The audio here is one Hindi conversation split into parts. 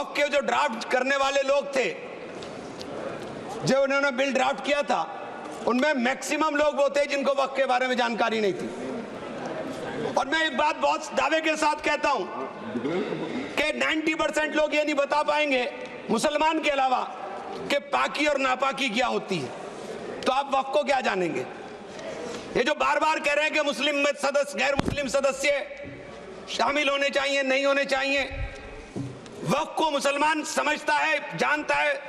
वक्फ के जो ड्राफ्ट करने वाले लोग थे, जो उन्होंने बिल ड्राफ्ट किया था, उनमें मैक्सिमम लोग वो थे जिनको वक्फ के बारे में जानकारी नहीं थी। और मैं एक बात बहुत दावे के साथ कहता हूं कि 90% लोग ये नहीं बता पाएंगे, मुसलमान के अलावा, कि पाकी और नापाकी क्या होती है। तो आप वक्फ को क्या जानेंगे? ये जो बार बार कह रहे हैं कि मुस्लिम में सदस्य, गैर मुस्लिम सदस्य शामिल होने चाहिए, नहीं होने चाहिए, वक्फ को मुसलमान समझता है, जानता है,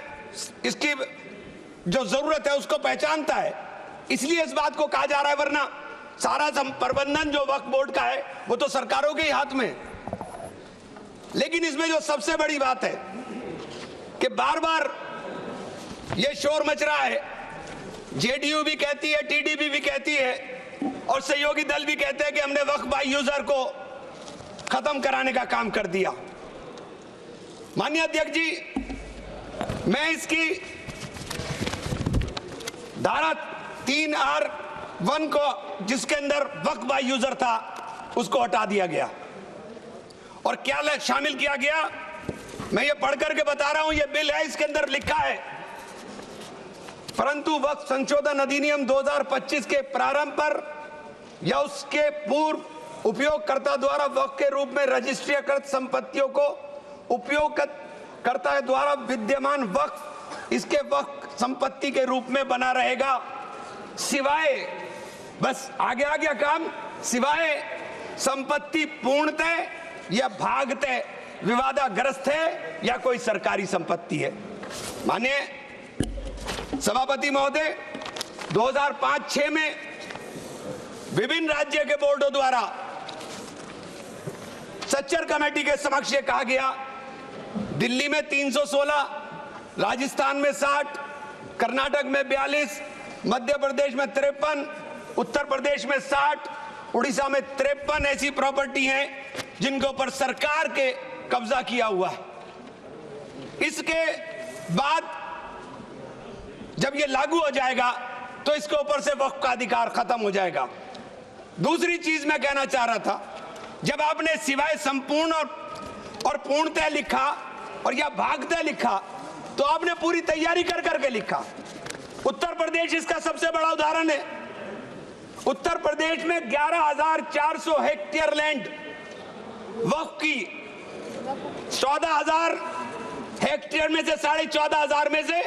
इसकी जो जरूरत है उसको पहचानता है, इसलिए इस बात को कहा जा रहा है। वरना सारा प्रबंधन जो वक्फ बोर्ड का है वो तो सरकारों के ही हाथ में है। लेकिन इसमें जो सबसे बड़ी बात है कि बार बार ये शोर मच रहा है, जेडीयू भी कहती है, टीडीपी भी कहती है और सहयोगी दल भी कहते हैं कि हमने वक्फ बाय यूजर को खत्म कराने का काम कर दिया। माननीय अध्यक्ष जी, मैं इसकी धारा 3R1 को, जिसके अंदर वक्फ बाय यूजर था, उसको हटा दिया गया और क्या शामिल किया गया, मैं ये पढ़ करके बता रहा हूं। ये बिल है, इसके अंदर लिखा है, परंतु वक्फ संशोधन अधिनियम 2025 के प्रारंभ पर या उसके पूर्व उपयोगकर्ता द्वारा वक्फ के रूप में रजिस्ट्रीकृत संपत्तियों को उपयोगकर्ता द्वारा विद्यमान वक्फ इसके वक्फ संपत्ति के रूप में बना रहेगा, सिवाय, बस आगे आ गया काम, सिवाय संपत्ति पूर्णतः या भागतः विवादाग्रस्त है या कोई सरकारी संपत्ति है। माननीय सभापति महोदय, 2005-6 में विभिन्न राज्य के बोर्डों द्वारा सच्चर कमेटी के समक्ष ये कहा गया, दिल्ली में 316, राजस्थान में 60, कर्नाटक में 42, मध्य प्रदेश में 53, उत्तर प्रदेश में 60, उड़ीसा में 53 ऐसी प्रॉपर्टी हैं जिनके ऊपर सरकार के कब्जा किया हुआ है। इसके बाद जब ये लागू हो जाएगा तो इसके ऊपर से वक्फ का अधिकार खत्म हो जाएगा। दूसरी चीज मैं कहना चाह रहा था, जब आपने सिवाय संपूर्ण और पूर्णतः लिखा और या भागतः लिखा, तो आपने पूरी तैयारी कर करके लिखा। उत्तर प्रदेश इसका सबसे बड़ा उदाहरण है। उत्तर प्रदेश में 11,400 हेक्टेयर लैंड वक्फ की, 14,000 हेक्टेयर में से 14,500 में से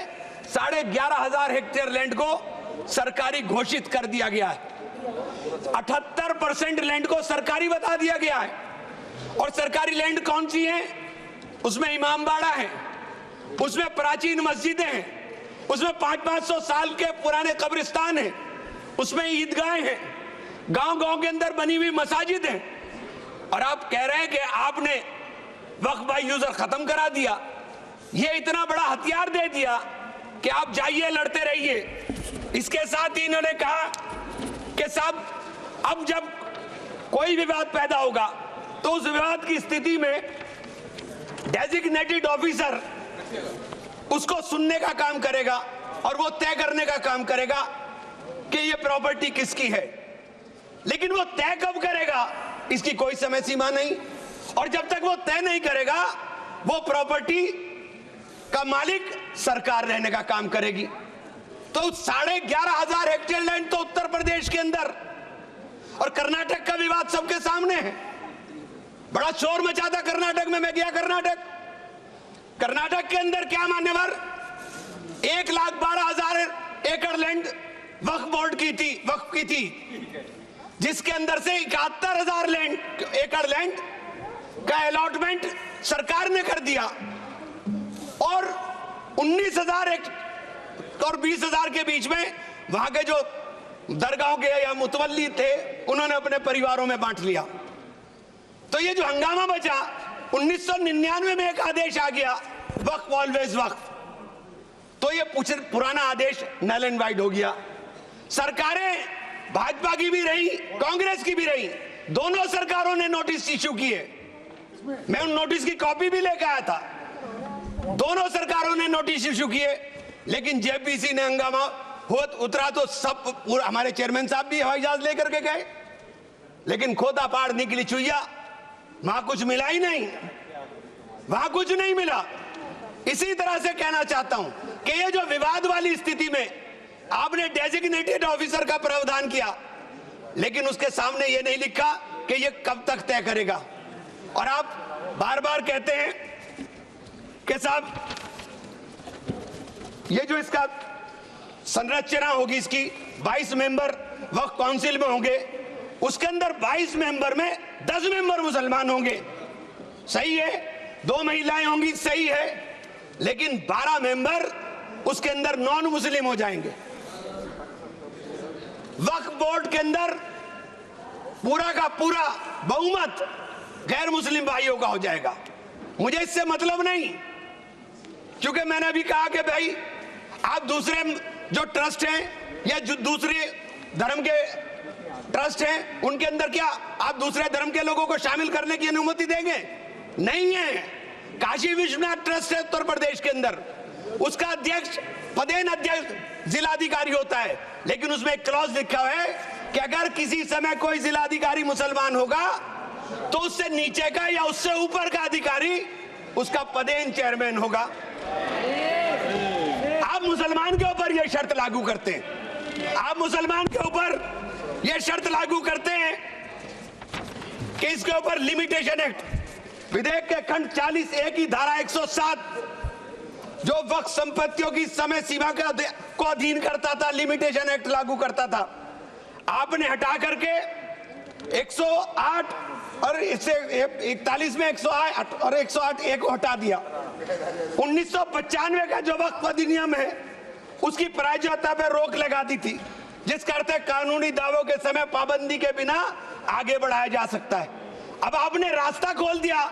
11,500 हेक्टेयर लैंड को सरकारी घोषित कर दिया गया है। 78% लैंड को सरकारी बता दिया गया है। और सरकारी लैंड कौन सी है? उसमें इमामबाड़ा है, उसमें प्राचीन मस्जिदें हैं, उसमें 500-500 साल के पुराने कब्रिस्तान हैं, उसमें ईदगाहें हैं, गांव-गांव के अंदर बनी हुई मसाजिद हैं। और आप कह रहे हैं कि आपने वक्फ बाय यूजर खत्म करा दिया। ये इतना बड़ा हथियार दे दिया कि आप जाइए, लड़ते रहिए। इसके साथ ही इन्होंने कहा कि साहब, अब जब कोई विवाद पैदा होगा तो उस विवाद की स्थिति में डेजिग्नेटेड ऑफिसर उसको सुनने का काम करेगा और वो तय करने का काम करेगा कि ये प्रॉपर्टी किसकी है। लेकिन वो तय कब करेगा, इसकी कोई समय सीमा नहीं। और जब तक वो तय नहीं करेगा, वो प्रॉपर्टी का मालिक सरकार रहने का काम करेगी। तो 11,500 हेक्टेयर लैंड तो उत्तर प्रदेश के अंदर, और कर्नाटक का विवाद सबके सामने है। बड़ा शोर मचा था कर्नाटक में। मैं गया कर्नाटक के अंदर क्या मान्यवर 1,12,000 एकड़ लैंड वक्फ बोर्ड की थी, जिसके अंदर से 71,000 एकड़ लैंड का अलॉटमेंट सरकार ने कर दिया और 19,000 और 20,000 के बीच में वहां के जो दरगाहों के या मुतवल्ली थे उन्होंने अपने परिवारों में बांट लिया। तो ये जो हंगामा बचा, 1999 में एक आदेश आ गया, वक्फ ऑलवेज वक्फ, तो ये पुराना आदेश नल एंड वाइड हो गया। सरकारें भाजपा की भी रही, कांग्रेस की भी रही, दोनों सरकारों ने नोटिस इश्यू किए। मैं उन नोटिस की कॉपी भी लेकर आया था। दोनों सरकारों ने नोटिस इश्यू किए, लेकिन जेपीसी ने हंगामा उतरा तो सब पूरा, हमारे चेयरमैन साहब भी हवाई जहाज लेकर के गए, लेकिन खोदा पाड़ निकली चुईया, वहां कुछ मिला ही नहीं। वहां कुछ नहीं मिला। इसी तरह से कहना चाहता हूं कि ये जो विवाद वाली स्थिति में आपने डेजिग्नेटेड ऑफिसर का प्रावधान किया, लेकिन उसके सामने ये नहीं लिखा कि ये कब तक तय करेगा। और आप बार बार कहते हैं कि साहब ये जो इसका संरचना होगी, इसकी 22 मेंबर वक्फ काउंसिल में होंगे, उसके अंदर 22 मेंबर में 10 मेंबर मुसलमान होंगे, सही है, 2 महिलाएं होंगी, सही है, लेकिन 12 मेंबर उसके अंदर नॉन मुस्लिम हो जाएंगे। वक्फ बोर्ड के अंदर पूरा का पूरा बहुमत गैर मुस्लिम भाइयों का हो जाएगा। मुझे इससे मतलब नहीं, क्योंकि मैंने अभी कहा कि भाई आप दूसरे जो ट्रस्ट हैं या जो दूसरे धर्म के ट्रस्ट हैं, उनके अंदर क्या आप दूसरे धर्म के लोगों को शामिल करने की अनुमति देंगे? नहीं है। काशी विश्वनाथ ट्रस्ट है उत्तर प्रदेश के अंदर, उसका अध्यक्ष पदेन अध्यक्ष जिलाधिकारी होता है, लेकिन उसमें एक क्लॉज लिखा हुआ है कि अगर किसी समय कोई जिलाधिकारी मुसलमान होगा तो उससे नीचे का या उससे ऊपर का अधिकारी उसका पदेन चेयरमैन होगा। आप मुसलमान के ऊपर यह शर्त लागू करते हैं, आप मुसलमान के ऊपर यह शर्त लागू करते हैं कि इसके ऊपर लिमिटेशन एक्ट विधेयक के खंड 40A की धारा 107 जो वक्फ संपत्तियों की समय सीमा को अधीन करता था, लिमिटेशन एक्ट लागू करता था, आपने हटा करके 108 और इससे 41 में 108 और 108A को हटा दिया। 1995 का जो वक्फ अधिनियम है उसकी प्रायज्यता पर रोक लगा दी थी, जिसका अर्थ है कानूनी दावों के समय पाबंदी के बिना आगे बढ़ाया जा सकता है। अब आपने रास्ता खोल दिया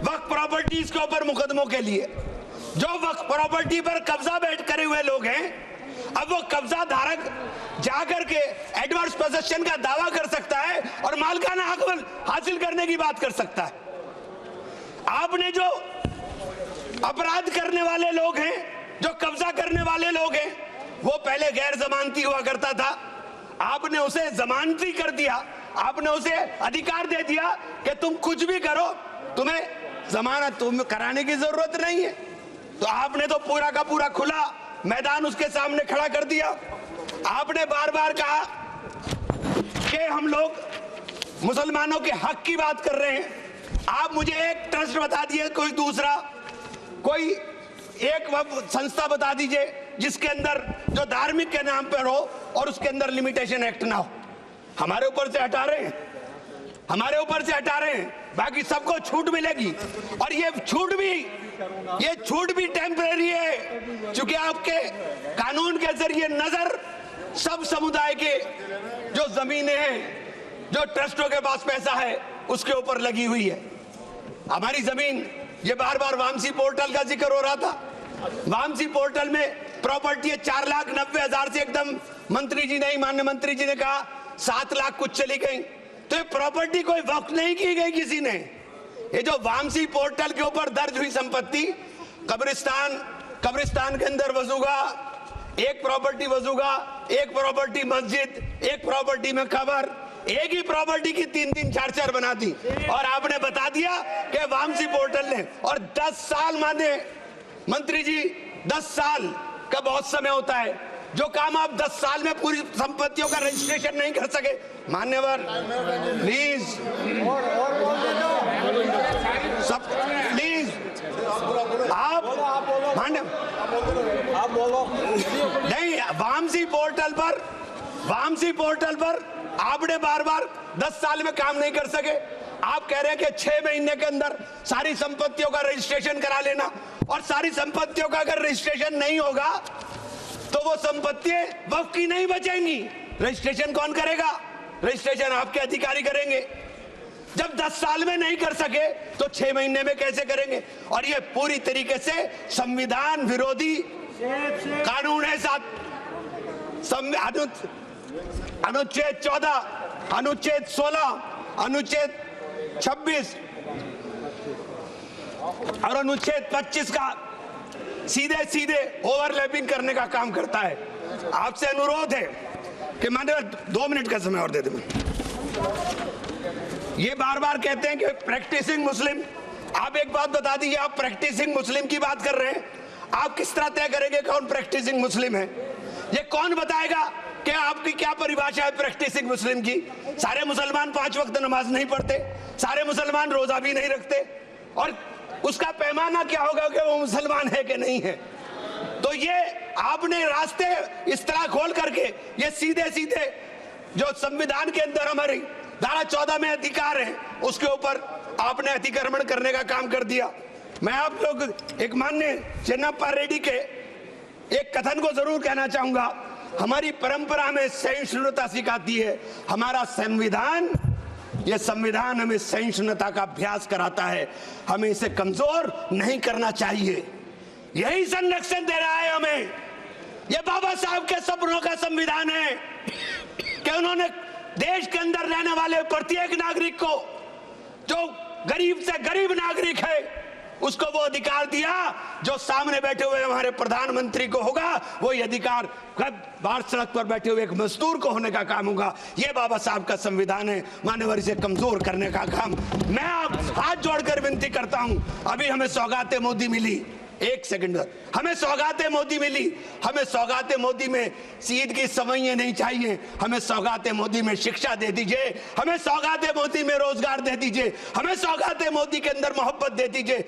वक्फ प्रॉपर्टीज के ऊपर मुकदमों के लिए। जो वक्फ प्रॉपर्टी पर कब्जा बैठ करे हुए लोग हैं, अब वो कब्जा धारक जाकर के एडवर्स पोजेशन का दावा कर सकता है और मालिकाना हक हासिल करने की बात कर सकता है। आपने जो अपराध करने वाले लोग हैं, जो कब्जा करने वाले लोग हैं, वो पहले गैर जमानती हुआ करता था, आपने उसे जमानती कर दिया, आपने उसे अधिकार दे दिया कि तुम कुछ भी करो, तुम्हें जमानत तुम कराने की जरूरत नहीं है। तो आपने तो पूरा का पूरा खुला मैदान उसके सामने खड़ा कर दिया। आपने बार बार कहा कि हम लोग मुसलमानों के हक की बात कर रहे हैं। आप मुझे एक ट्रस्ट बता दिए, कोई दूसरा, कोई एक संस्था बता दीजिए जिसके अंदर जो धार्मिक के नाम पर हो और उसके अंदर लिमिटेशन एक्ट ना हो। हमारे ऊपर से हटा रहे हैं, हमारे ऊपर से हटा रहे हैं, बाकी सबको छूट मिलेगी। और ये छूट भी टेम्परेरी है, क्योंकि आपके कानून के जरिए नजर सब समुदाय के जो जमीनें हैं, जो ट्रस्टों के पास पैसा है, उसके ऊपर लगी हुई है। हमारी जमीन, ये बार बार वामसी पोर्टल का जिक्र हो रहा था, वामसी पोर्टल में प्रॉपर्टी 4,90,000 से एकदम मंत्री जी ने, माननीय मंत्री जी ने कहा 7 लाख कुछ चली गई। तो ये प्रॉपर्टी कोई वक्त नहीं की गई किसी ने। ये जो वामसी पोर्टल के ऊपर दर्ज हुई संपत्ति, कब्रिस्तान के अंदर वसूगा, एक प्रॉपर्टी वसूगा, एक प्रॉपर्टी मस्जिद, एक प्रॉपर्टी में कब्र, एक ही प्रॉपर्टी की 3-3 4-4 बना दी। और आपने बता दिया कि वामसी पोर्टल ने, और 10 साल माने मंत्री जी, 10 साल का बहुत समय होता है। जो काम आप 10 साल में पूरी संपत्तियों का रजिस्ट्रेशन नहीं कर सके, मान्यवर प्लीज सब प्लीज आप बोलो नहीं। वामसी पोर्टल पर आपने बार बार 10 साल में काम नहीं कर सके। आप कह रहे हैं कि 6 महीने के अंदर सारी संपत्तियों का रजिस्ट्रेशन करा लेना, और सारी संपत्तियों का अगर रजिस्ट्रेशन नहीं होगा तो वो संपत्तियां वक्फ की नहीं बचेंगी। रजिस्ट्रेशन कौन करेगा? रजिस्ट्रेशन आपके अधिकारी करेंगे। जब 10 साल में नहीं कर सके तो 6 महीने में कैसे करेंगे? और ये पूरी तरीके से संविधान विरोधी कानून है। अनुच्छेद 14, अनुच्छेद 16, अनुच्छेद 26 और अनुच्छेद 25 का सीधे ओवरलैपिंग करने का काम करता है। आपसे अनुरोध है कि माननीय 2 मिनट का समय और दे दें। ये बार बार कहते हैं कि प्रैक्टिसिंग मुस्लिम आप एक बात बता दीजिए, आप प्रैक्टिसिंग मुस्लिम की बात कर रहे हैं, आप किस तरह तय करेंगे कौन प्रैक्टिसिंग मुस्लिम है? ये कौन बताएगा कि आपकी क्या परिभाषा है प्रैक्टिसिंग मुस्लिम की? सारे मुसलमान 5 वक्त नमाज नहीं पढ़ते, सारे मुसलमान रोजा भी नहीं रखते, और उसका पैमाना क्या होगा कि वो मुसलमान है कि नहीं है? तो ये आपने रास्ते इस तरह खोल करके ये सीधे सीधे जो संविधान के अंदर हमारी धारा 14 में अधिकार है उसके ऊपर आपने अतिक्रमण करने का काम कर दिया। मैं आप लोग एक माननीय चेन्नप्पा रेड्डी के एक कथन को जरूर कहना चाहूंगा। हमारी परंपरा में सहिष्णुता सिखाती है, हमारा संविधान, ये संविधान हमें सहिष्णुता का अभ्यास कराता है, हमें इसे कमजोर नहीं करना चाहिए। यही संरक्षण दे रहा है हमें। ये बाबा साहब के सपनों का संविधान है कि उन्होंने देश के अंदर रहने वाले प्रत्येक नागरिक को, जो गरीब से गरीब नागरिक है, उसको वो अधिकार दिया जो सामने बैठे हुए हमारे प्रधानमंत्री को होगा, वो ये अधिकार बाहर सड़क पर बैठे हुए एक मजदूर को होने का काम होगा। ये बाबा साहब का संविधान है, मान्यवर इसे कमजोर करने का काम। मैं आप हाथ जोड़कर विनती करता हूं, अभी हमें सौगाते मोदी मिली, एक सेकंड, हमें सौगाते मोदी मिली, हमें सौगाते मोदी में ईद की सवैयां नहीं चाहिए, हमें सौगाते मोदी में शिक्षा दे दीजिए, हमें सौगाते मोदी में रोजगार दे दीजिए, हमें सौगाते मोदी के अंदर मोहब्बत दे दीजिए।